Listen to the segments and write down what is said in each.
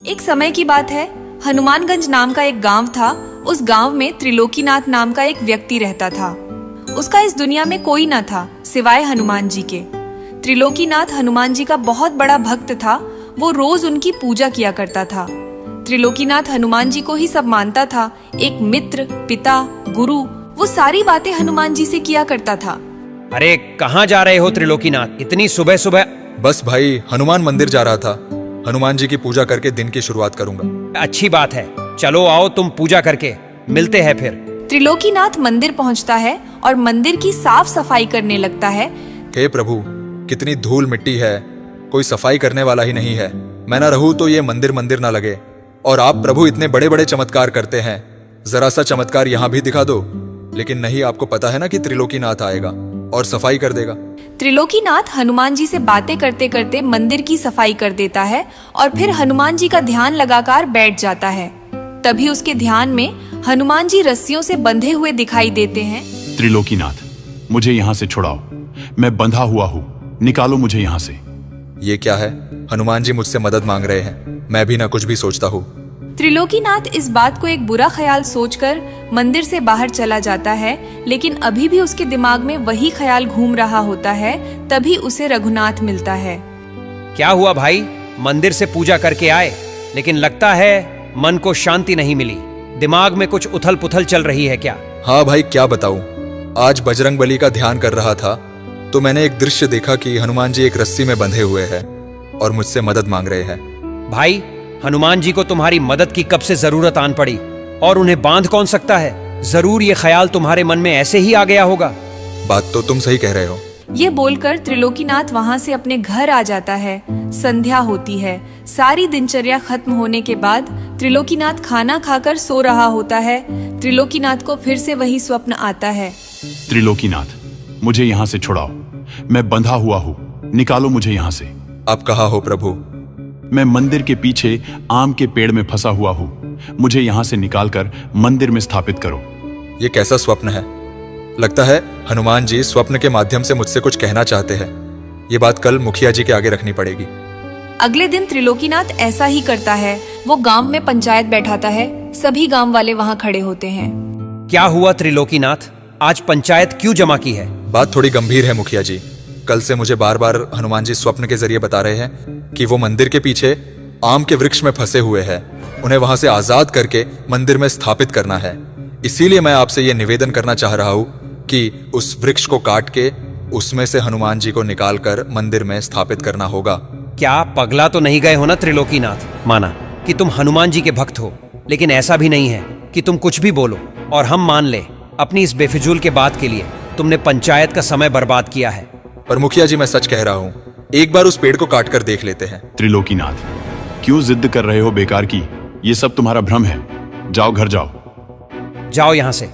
एक समय की बात है, हनुमानगंज नाम का एक गांव था। उस गांव में त्रिलोकीनाथ नाम का एक व्यक्ति रहता था। उसका इस दुनिया में कोई न था सिवाय हनुमान जी के। त्रिलोकीनाथ हनुमान जी का बहुत बड़ा भक्त था। वो रोज उनकी पूजा किया करता था। त्रिलोकीनाथ हनुमान जी को ही सब मानता था, एक मित्र, पिता, गुरु। वो सारी बातें हनुमान जी से किया करता था। अरे कहाँ जा रहे हो त्रिलोकीनाथ, इतनी सुबह सुबह? बस भाई, हनुमान मंदिर जा रहा था। हनुमान जी की पूजा करके दिन की शुरुआत करूंगा। अच्छी बात है, चलो आओ तुम पूजा करके मिलते हैं फिर। त्रिलोकीनाथ मंदिर पहुंचता है और मंदिर की साफ सफाई करने लगता है। हे प्रभु, कितनी धूल मिट्टी है, कोई सफाई करने वाला ही नहीं है। मैं ना रहूं तो ये मंदिर मंदिर ना लगे। और आप प्रभु इतने बड़े बड़े चमत्कार करते हैं, जरा सा चमत्कार यहाँ भी दिखा दो। लेकिन नहीं, आपको पता है ना कि त्रिलोकीनाथ आएगा और सफाई कर देगा। त्रिलोकीनाथ हनुमान जी से बातें करते करते मंदिर की सफाई कर देता है और फिर हनुमान जी का ध्यान लगाकर बैठ जाता है। तभी उसके ध्यान में हनुमान जी रस्सियों से बंधे हुए दिखाई देते हैं। त्रिलोकीनाथ, मुझे यहाँ से छुड़ाओ, मैं बंधा हुआ हूँ, निकालो मुझे यहाँ से। ये क्या है? हनुमान जी मुझसे मदद मांग रहे हैं। मैं भी ना कुछ भी सोचता हूँ। त्रिलोकीनाथ इस बात को एक बुरा ख्याल सोचकर मंदिर से बाहर चला जाता है, लेकिन अभी भी उसके दिमाग में वही ख्याल घूम रहा होता है। तभी उसे रघुनाथ मिलता है। क्या हुआ भाई? मंदिर से पूजा करके आए, लेकिन लगता है मन को शांति नहीं मिली। दिमाग में कुछ उथल पुथल चल रही है क्या? हाँ भाई, क्या बताऊं। आज बजरंगबली का ध्यान कर रहा था तो मैंने एक दृश्य देखा कि हनुमान जी एक रस्सी में बंधे हुए हैं और मुझसे मदद मांग रहे हैं। भाई, हनुमान जी को तुम्हारी मदद की कब से जरूरत आन पड़ी, और उन्हें बांध कौन सकता है? जरूर ये ख्याल तुम्हारे मन में ऐसे ही आ गया होगा। बात तो तुम सही कह रहे हो। ये बोलकर त्रिलोकीनाथ वहाँ से अपने घर आ जाता है। संध्या होती है। सारी दिनचर्या खत्म होने के बाद त्रिलोकीनाथ खाना खाकर सो रहा होता है। त्रिलोकीनाथ को फिर से वही स्वप्न आता है। त्रिलोकीनाथ, मुझे यहाँ से छुड़ाओ, मैं बंधा हुआ हूँ, निकालो मुझे यहाँ से। आप कहाँ हो प्रभु? मैं मंदिर के पीछे आम के पेड़ में फंसा हुआ हूँ, मुझे यहाँ से निकालकर मंदिर में स्थापित करो। ये कैसा स्वप्न है? लगता है हनुमान जी स्वप्न के माध्यम से मुझसे कुछ कहना चाहते हैं। ये बात कल मुखिया जी के आगे रखनी पड़ेगी। अगले दिन त्रिलोकीनाथ ऐसा ही करता है। वो गांव में पंचायत बैठाता है। सभी गांव वाले वहाँ खड़े होते हैं। क्या हुआ त्रिलोकीनाथ, आज पंचायत क्यों जमा की है? बात थोड़ी गंभीर है मुखिया जी। कल से मुझे बार बार हनुमान जी स्वप्न के जरिए बता रहे हैं कि वो मंदिर के पीछे आम के वृक्ष में फंसे हुए हैं। उन्हें वहां से आजाद करके मंदिर में स्थापित करना है। इसीलिए मैं आपसे ये निवेदन करना चाह रहा हूँ कि उस वृक्ष को काट के उसमें से हनुमान जी को निकालकर मंदिर में स्थापित करना होगा। क्या पगला तो नहीं गए हो ना त्रिलोकीनाथ? माना कि तुम हनुमान जी के भक्त हो, लेकिन ऐसा भी नहीं है कि तुम कुछ भी बोलो और हम मान ले। अपनी इस बेफिजूल के बात के लिए तुमने पंचायत का समय बर्बाद किया है। पर मुखिया जी, मैं सच कह रहा हूँ, एक बार उस पेड़ को काट कर देख लेते हैं। त्रिलोकीनाथ, क्यों जिद कर रहे हो बेकार की? ये सब तुम्हारा भ्रम है। जाओ घर जाओ। जाओ यहाँ से।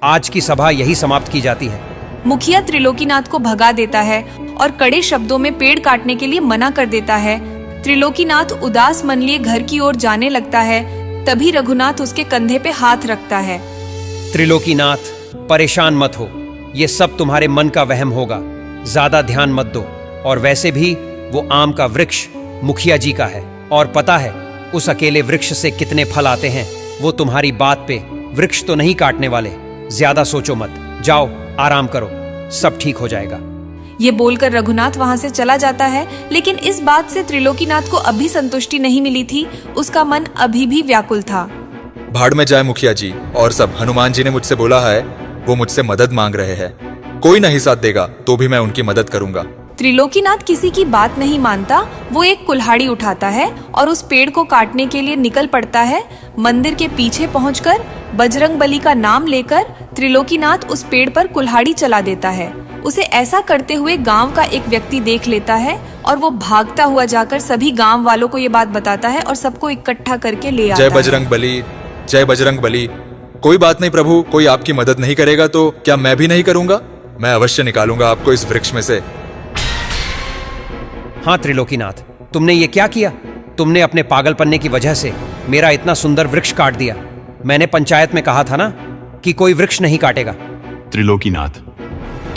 आज की सभा यही समाप्त की जाती है। मुखिया त्रिलोकीनाथ को भगा देता है और कड़े शब्दों में पेड़ काटने के लिए मना कर देता है। त्रिलोकीनाथ उदास मन लिए घर की ओर जाने लगता है। तभी रघुनाथ उसके कंधे पे हाथ रखता है। त्रिलोकीनाथ, परेशान मत हो, ये सब तुम्हारे मन का वहम होगा। ज्यादा ध्यान मत दो। और वैसे भी वो आम का वृक्ष मुखिया जी का है, और पता है उस अकेले वृक्ष से कितने फल आते हैं। वो तुम्हारी बात पे वृक्ष तो नहीं काटने वाले। ज्यादा सोचो मत, जाओ आराम करो, सब ठीक हो जाएगा। ये बोलकर रघुनाथ वहाँ से चला जाता है। लेकिन इस बात से त्रिलोकीनाथ को अभी संतुष्टि नहीं मिली थी। उसका मन अभी भी व्याकुल था। भाड़ में जाए मुखिया जी और सब। हनुमान जी ने मुझसे बोला है, वो मुझसे मदद मांग रहे हैं। कोई नहीं साथ देगा तो भी मैं उनकी मदद करूंगा। त्रिलोकीनाथ किसी की बात नहीं मानता। वो एक कुल्हाड़ी उठाता है और उस पेड़ को काटने के लिए निकल पड़ता है। मंदिर के पीछे पहुंचकर बजरंगबली का नाम लेकर त्रिलोकीनाथ उस पेड़ पर कुल्हाड़ी चला देता है। उसे ऐसा करते हुए गांव का एक व्यक्ति देख लेता है और वो भागता हुआ जाकर सभी गांव वालों को ये बात बताता है और सबको इकट्ठा करके ले आता है। जय बजरंगबली, जय बजरंगबली। कोई बात नहीं प्रभु, कोई आपकी मदद नहीं करेगा तो क्या मैं भी नहीं करूंगा? मैं अवश्य निकालूंगा आपको इस वृक्ष में से। हाँ त्रिलोकीनाथ, तुमने ये क्या किया? तुमने अपने पागलपन्ने की वजह से मेरा इतना सुंदर वृक्ष काट दिया। मैंने पंचायत में कहा था ना कि कोई वृक्ष नहीं काटेगा। त्रिलोकीनाथ,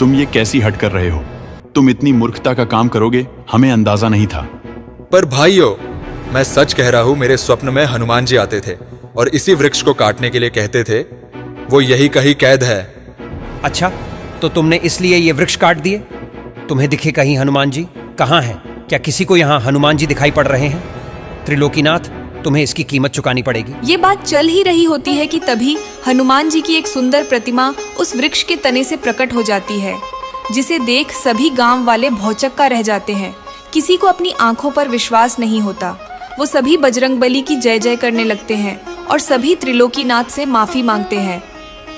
तुम ये कैसी हट कर रहे हो? तुम इतनी मूर्खता का काम करोगे, हमें अंदाजा नहीं था। पर भाइयों, मैं सच कह रहा हूँ, मेरे स्वप्न में हनुमान जी आते थे और इसी वृक्ष को काटने के लिए कहते थे वो यही कहीं कैद है। अच्छा, तो तुमने इसलिए ये वृक्ष काट दिए? तुम्हें दिखे कहीं हनुमान जी? कहाँ हैं? क्या किसी को यहाँ हनुमान जी दिखाई पड़ रहे हैं? त्रिलोकीनाथ, तुम्हें इसकी कीमत चुकानी पड़ेगी। ये बात चल ही रही होती है कि तभी हनुमान जी की एक सुंदर प्रतिमा उस वृक्ष के तने से प्रकट हो जाती है, जिसे देख सभी गांव वाले भौचक्का रह जाते हैं। किसी को अपनी आंखों पर विश्वास नहीं होता। वो सभी बजरंगबली की जय जय करने लगते हैं और सभी त्रिलोकीनाथ से माफी मांगते हैं।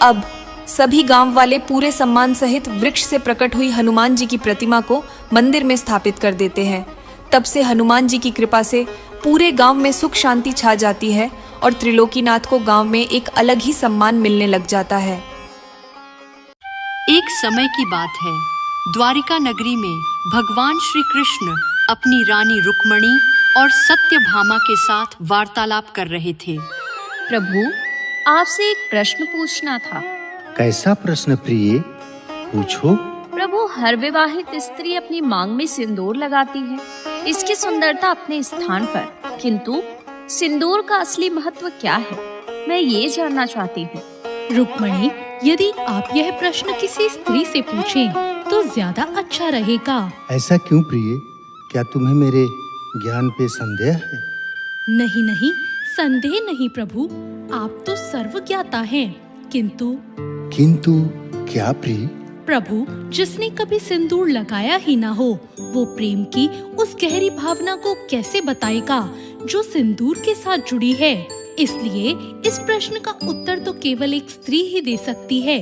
अब सभी गांव वाले पूरे सम्मान सहित वृक्ष से प्रकट हुई हनुमान जी की प्रतिमा को मंदिर में स्थापित कर देते हैं। तब से हनुमान जी की कृपा से पूरे गांव में सुख शांति छा जाती है और त्रिलोकीनाथ को गांव में एक अलग ही सम्मान मिलने लग जाता है। एक समय की बात है, द्वारिका नगरी में भगवान श्री कृष्ण अपनी रानी रुक्मणी और सत्यभामा के साथ वार्तालाप कर रहे थे। प्रभु, आपसे एक प्रश्न पूछना था। कैसा प्रश्न प्रिय? पूछो। प्रभु, हर विवाहित स्त्री अपनी मांग में सिंदूर लगाती है, इसकी सुंदरता अपने स्थान पर, किंतु सिंदूर का असली महत्व क्या है, मैं ये जानना चाहती हूँ। रुक्मणी, यदि आप यह प्रश्न किसी स्त्री से पूछें तो ज्यादा अच्छा रहेगा। ऐसा क्यों प्रिय? क्या तुम्हें मेरे ज्ञान पे संदेह है? नहीं नहीं, संदेह नहीं प्रभु, आप तो सर्वज्ञाता हैं। किंतु क्या प्रिय? प्रभु, जिसने कभी सिंदूर लगाया ही ना हो, वो प्रेम की उस गहरी भावना को कैसे बताएगा जो सिंदूर के साथ जुड़ी है। इसलिए इस प्रश्न का उत्तर तो केवल एक स्त्री ही दे सकती है,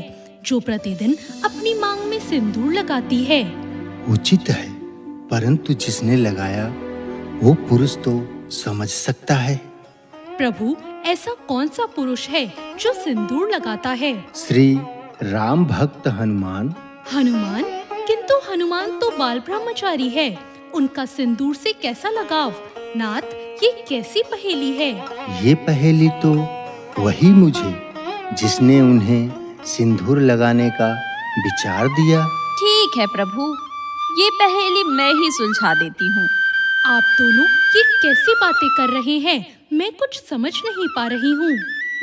जो प्रतिदिन अपनी मांग में सिंदूर लगाती है। उचित है, परंतु जिसने लगाया वो पुरुष तो समझ सकता है। प्रभु, ऐसा कौन सा पुरुष है जो सिंदूर लगाता है? श्री राम भक्त हनुमान। हनुमान? किंतु हनुमान तो बाल ब्रह्मचारी है, उनका सिंदूर से कैसा लगाव? नाथ, ये कैसी पहेली है? ये पहेली तो वही मुझे जिसने उन्हें सिंदूर लगाने का विचार दिया। ठीक है प्रभु, ये पहेली मैं ही सुलझा देती हूँ। आप दोनों ये कैसी बातें कर रहे हैं? मैं कुछ समझ नहीं पा रही हूँ।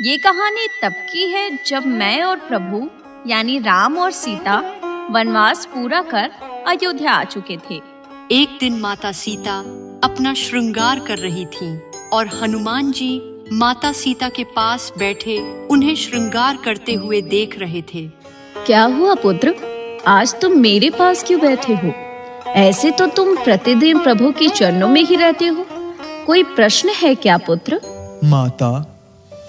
ये कहानी तब की है जब मैं और प्रभु यानी राम और सीता वनवास पूरा कर अयोध्या आ चुके थे। एक दिन माता सीता अपना श्रृंगार कर रही थीं और हनुमान जी माता सीता के पास बैठे उन्हें श्रृंगार करते हुए देख रहे थे। क्या हुआ पुत्र, आज तुम मेरे पास क्यों बैठे हो? ऐसे तो तुम प्रतिदिन प्रभु के चरणों में ही रहते हो। कोई प्रश्न है क्या पुत्र? माता,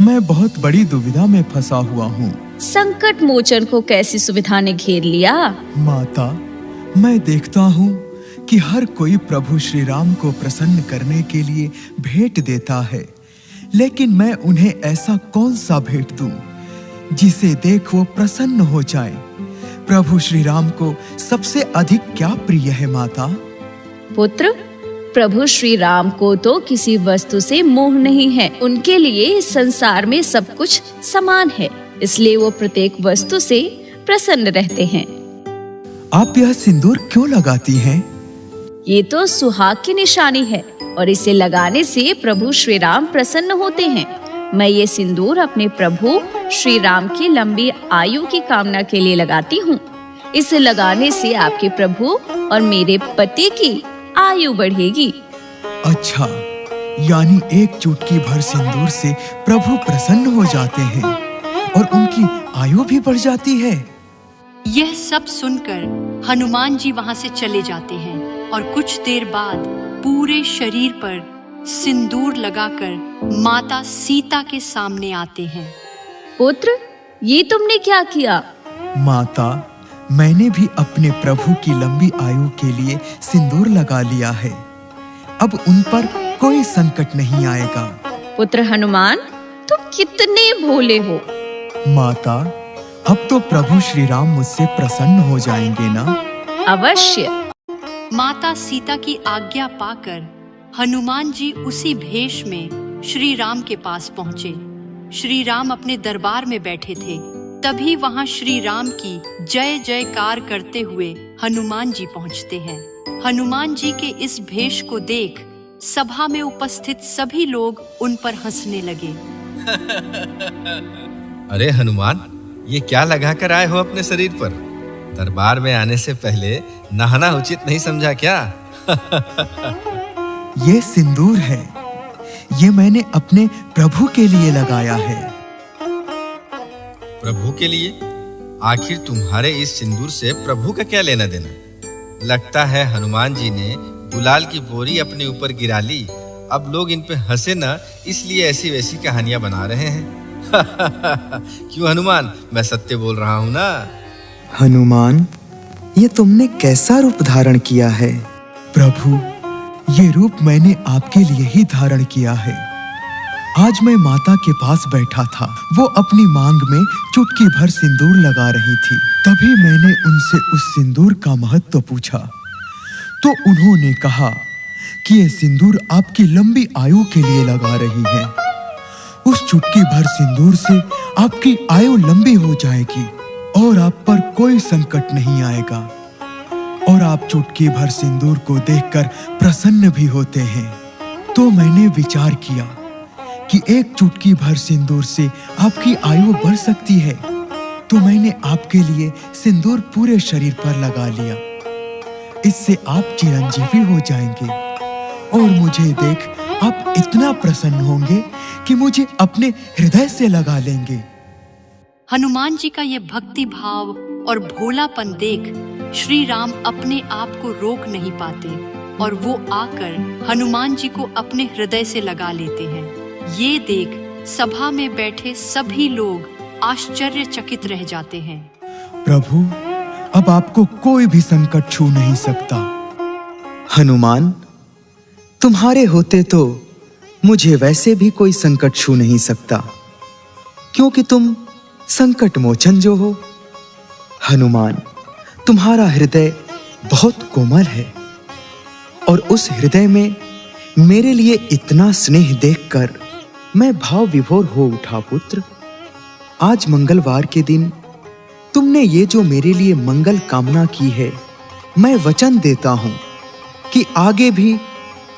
मैं बहुत बड़ी दुविधा में फंसा हुआ हूँ। संकट मोचन को कैसी सुविधा ने घेर लिया? माता, मैं देखता हूँ कि हर कोई प्रभु श्री राम को प्रसन्न करने के लिए भेंट देता है, लेकिन मैं उन्हें ऐसा कौन सा भेंट दूं जिसे देख वो प्रसन्न हो जाए? प्रभु श्री राम को सबसे अधिक क्या प्रिय है माता? पुत्र, प्रभु श्री राम को तो किसी वस्तु से मोह नहीं है। उनके लिए इस संसार में सब कुछ समान है, इसलिए वो प्रत्येक वस्तु से प्रसन्न रहते हैं। आप यह सिंदूर क्यों लगाती हैं? ये तो सुहाग की निशानी है और इसे लगाने से प्रभु श्री राम प्रसन्न होते हैं। मैं ये सिंदूर अपने प्रभु श्री राम की लंबी आयु की कामना के लिए लगाती हूँ। इसे लगाने से आपके प्रभु और मेरे पति की आयु बढ़ेगी। अच्छा, यानी एक चुटकी भर सिंदूर से प्रभु प्रसन्न हो जाते हैं और उनकी आयु भी बढ़ जाती है। यह सब सुनकर हनुमान जी वहां से चले जाते हैं और कुछ देर बाद पूरे शरीर पर सिंदूर लगाकर माता सीता के सामने आते हैं। पुत्र, ये तुमने क्या किया? माता, मैंने भी अपने प्रभु की लंबी आयु के लिए सिंदूर लगा लिया है। अब उन पर कोई संकट नहीं आएगा। पुत्र हनुमान, तुम कितने भोले हो। माता, अब तो प्रभु श्री राम मुझसे प्रसन्न हो जाएंगे ना? अवश्य। माता सीता की आज्ञा पाकर हनुमान जी उसी भेष में श्री राम के पास पहुँचे। श्री राम अपने दरबार में बैठे थे। तभी वहां श्री राम की जय जयकार करते हुए हनुमान जी पहुंचते हैं। हनुमान जी के इस भेष को देख सभा में उपस्थित सभी लोग उन पर हंसने लगे। अरे हनुमान, ये क्या लगा कर आए हो अपने शरीर पर? दरबार में आने से पहले नहाना उचित नहीं समझा क्या? ये सिंदूर है, ये मैंने अपने प्रभु के लिए लगाया है। प्रभु के लिए? आखिर तुम्हारे इस सिंदूर से प्रभु का क्या लेना देना? लगता है हनुमान जी ने गुलाल की बोरी अपने ऊपर गिरा ली। अब लोग इन पे हंसे ना, इसलिए ऐसी वैसी कहानियां बना रहे हैं। क्यों हनुमान, मैं सत्य बोल रहा हूं ना? हनुमान, ये तुमने कैसा रूप धारण किया है? प्रभु, ये रूप मैंने आपके लिए ही धारण किया है। आज मैं माता के पास बैठा था, वो अपनी मांग में चुटकी भर सिंदूर लगा रही थी। तभी मैंने उनसे उस सिंदूर का महत्व पूछा, तो उन्होंने कहा कि ये सिंदूर आपकी लंबी आयु के लिए लगा रही है। उस चुटकी भर सिंदूर से आपकी आयु लंबी हो जाएगी और आप पर कोई संकट नहीं आएगा, और आप चुटकी भर सिंदूर को देखकर प्रसन्न भी होते हैं। तो मैंने विचार किया कि एक चुटकी भर सिंदूर से आपकी आयु बढ़ सकती है, तो मैंने आपके लिए सिंदूर पूरे शरीर पर लगा लिया। इससे आप चिरंजीवी हो जाएंगे और मुझे देख आप इतना प्रसन्न होंगे कि मुझे अपने हृदय से लगा लेंगे। हनुमान जी का ये भक्ति भाव और भोलापन देख श्री राम अपने आप को रोक नहीं पाते और वो आकर हनुमान जी को अपने हृदय से लगा लेते हैं। ये देख सभा में बैठे सभी लोग आश्चर्यचकित रह जाते हैं। प्रभु, अब आपको कोई भी संकट छू नहीं सकता। हनुमान, तुम्हारे होते तो मुझे वैसे भी कोई संकट छू नहीं सकता, क्योंकि तुम संकट मोचन जो हो। हनुमान, तुम्हारा हृदय बहुत कोमल है और उस हृदय में मेरे लिए इतना स्नेह देखकर मैं भाव विभोर हो उठा। पुत्र, आज मंगलवार के दिन तुमने ये जो मेरे लिए मंगल कामना की है, मैं वचन देता हूं कि आगे भी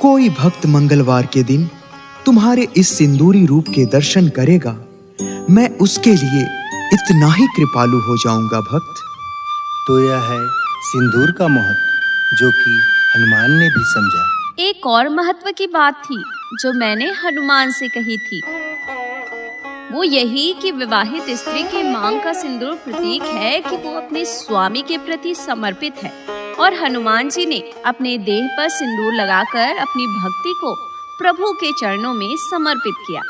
कोई भक्त मंगलवार के दिन तुम्हारे इस सिंदूरी रूप के दर्शन करेगा, मैं उसके लिए इतना ही कृपालु हो जाऊंगा। भक्त, तो यह है सिंदूर का महत्व जो कि हनुमान ने भी समझा। एक और महत्व की बात थी जो मैंने हनुमान से कही थी, वो यही कि विवाहित स्त्री के मांग का सिंदूर प्रतीक है कि वो अपने स्वामी के प्रति समर्पित है, और हनुमान जी ने अपने देह पर सिंदूर लगाकर अपनी भक्ति को प्रभु के चरणों में समर्पित किया।